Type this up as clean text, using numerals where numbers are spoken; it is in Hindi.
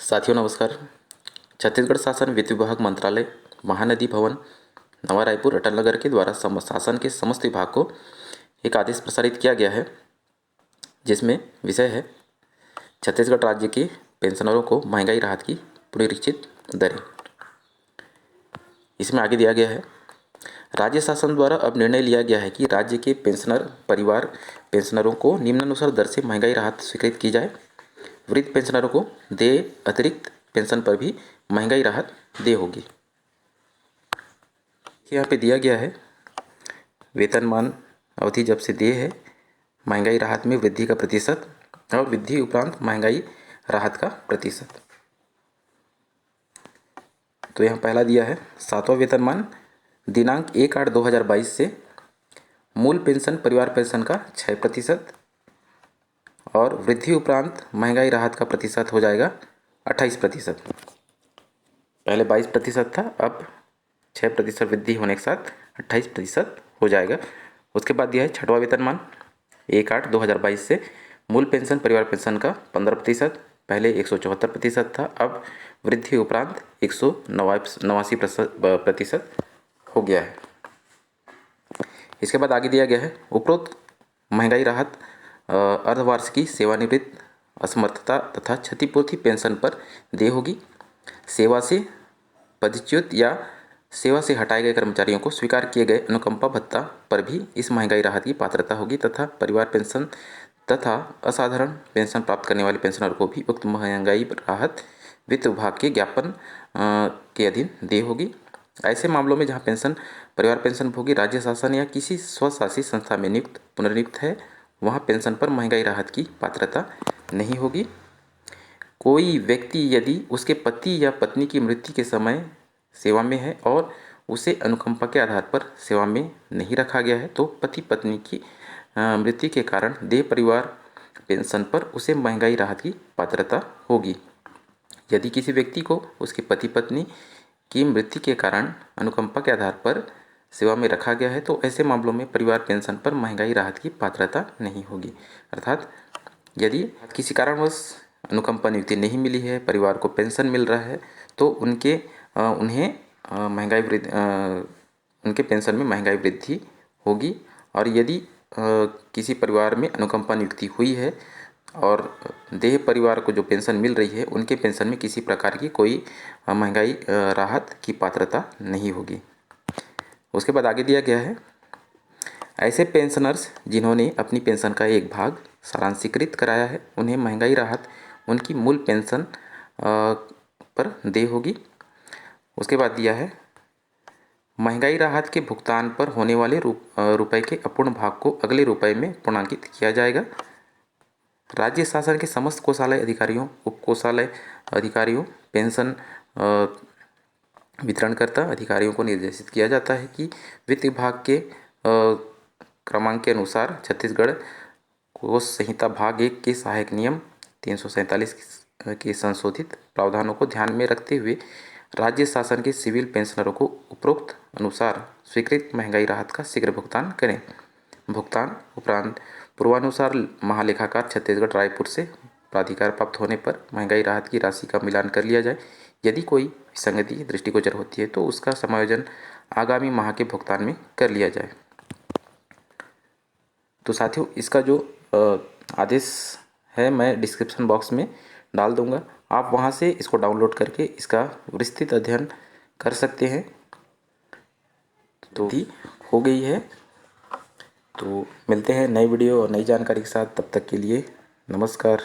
साथियों नमस्कार। छत्तीसगढ़ शासन वित्त विभाग मंत्रालय महानदी भवन नवा रायपुर अटल नगर के द्वारा शासन के समस्त विभाग को एक आदेश प्रसारित किया गया है, जिसमें विषय है छत्तीसगढ़ राज्य के पेंशनरों को महंगाई राहत की पुनरीक्षित दरें। इसमें आगे दिया गया है, राज्य शासन द्वारा अब निर्णय लिया गया है कि राज्य के पेंशनर परिवार पेंशनरों को निम्नानुसार दर से महंगाई राहत स्वीकृत की जाए। वृद्ध पेंशनरों को देय अतिरिक्त पेंशन पर भी महंगाई राहत देय होगी। यहाँ पे दिया गया है वेतनमान अवधि जब से देय है, महंगाई राहत में वृद्धि का प्रतिशत और वृद्धि उपरांत महंगाई राहत का प्रतिशत। तो यहाँ पहला दिया है 7वां वेतनमान दिनांक 1/8/2022 से मूल पेंशन परिवार पेंशन का 6% और वृद्धि उपरांत महंगाई राहत का प्रतिशत हो जाएगा 28%। पहले 22% था, अब 6% वृद्धि होने के साथ 28% हो जाएगा। उसके बाद दिया है 6वां वेतनमान 1/8/2022 से मूल पेंशन परिवार पेंशन का 15%, पहले 174% था, अब वृद्धि उपरांत 189% हो गया है। इसके बाद आगे दिया गया है उपरोक्त महंगाई राहत अर्धवार्षिकी सेवानिवृत्त असमर्थता तथा क्षतिपूर्ति पेंशन पर देय होगी। सेवा से पदच्युत या सेवा से हटाए गए कर्मचारियों को स्वीकार किए गए अनुकंपा भत्ता पर भी इस महंगाई राहत की पात्रता होगी तथा परिवार पेंशन तथा असाधारण पेंशन प्राप्त करने वाले पेंशनर को भी उक्त महंगाई राहत वित्त विभाग के ज्ञापन के अधीन देय होगी। ऐसे मामलों में जहां पेंशन परिवार पेंशन भोगी राज्य शासन या किसी स्वशासी संस्था में नियुक्त पुनर्नियुक्त है, वहां पेंशन पर महंगाई राहत की पात्रता नहीं होगी। कोई व्यक्ति यदि उसके पति या पत्नी की मृत्यु के समय सेवा में है और उसे अनुकंपा के आधार पर सेवा में नहीं रखा गया है, तो पति पत्नी की मृत्यु के कारण देय परिवार पेंशन पर उसे महंगाई राहत की पात्रता होगी। यदि किसी व्यक्ति को उसके पति पत्नी की मृत्यु के कारण अनुकंपा के आधार पर सेवा में रखा गया है, तो ऐसे मामलों में परिवार पेंशन पर महंगाई राहत की पात्रता नहीं होगी। अर्थात यदि किसी कारणवश अनुकंपा नियुक्ति नहीं मिली है, परिवार को पेंशन मिल रहा है, तो उन्हें उनके पेंशन में महंगाई वृद्धि होगी। और यदि किसी परिवार में अनुकंपा नियुक्ति हुई है और देह परिवार को जो पेंशन मिल रही है, उनके पेंशन में किसी प्रकार की कोई महंगाई राहत की पात्रता नहीं होगी। उसके बाद आगे दिया गया है, ऐसे पेंशनर्स जिन्होंने अपनी पेंशन का एक भाग सारांशीकृत कराया है, उन्हें महंगाई राहत उनकी मूल पेंशन पर देय होगी। उसके बाद दिया है, महंगाई राहत के भुगतान पर होने वाले रुपए के अपूर्ण भाग को अगले रुपए में पूर्णांकित किया जाएगा। राज्य शासन के समस्त कोषालय अधिकारियों उप कोषालय अधिकारियों पेंशन वितरणकर्ता अधिकारियों को निर्देशित किया जाता है कि वित्त विभाग के क्रमांक के अनुसार छत्तीसगढ़ कोष संहिता भाग 1 के सहायक नियम 347 के संशोधित प्रावधानों को ध्यान में रखते हुए राज्य शासन के सिविल पेंशनरों को उपरोक्त अनुसार स्वीकृत महंगाई राहत का शीघ्र भुगतान करें। भुगतान उपरांत पूर्वानुसार महालेखाकार छत्तीसगढ़ रायपुर से प्राधिकार प्राप्त होने पर महंगाई राहत की राशि का मिलान कर लिया जाए। यदि कोई विसंगति दृष्टिगोचर होती है तो उसका समायोजन आगामी माह के भुगतान में कर लिया जाए। तो साथियों, इसका जो आदेश है मैं डिस्क्रिप्शन बॉक्स में डाल दूंगा, आप वहां से इसको डाउनलोड करके इसका विस्तृत अध्ययन कर सकते हैं। तो हो गई है, तो मिलते हैं नई वीडियो और नई जानकारी के साथ। तब तक के लिए नमस्कार।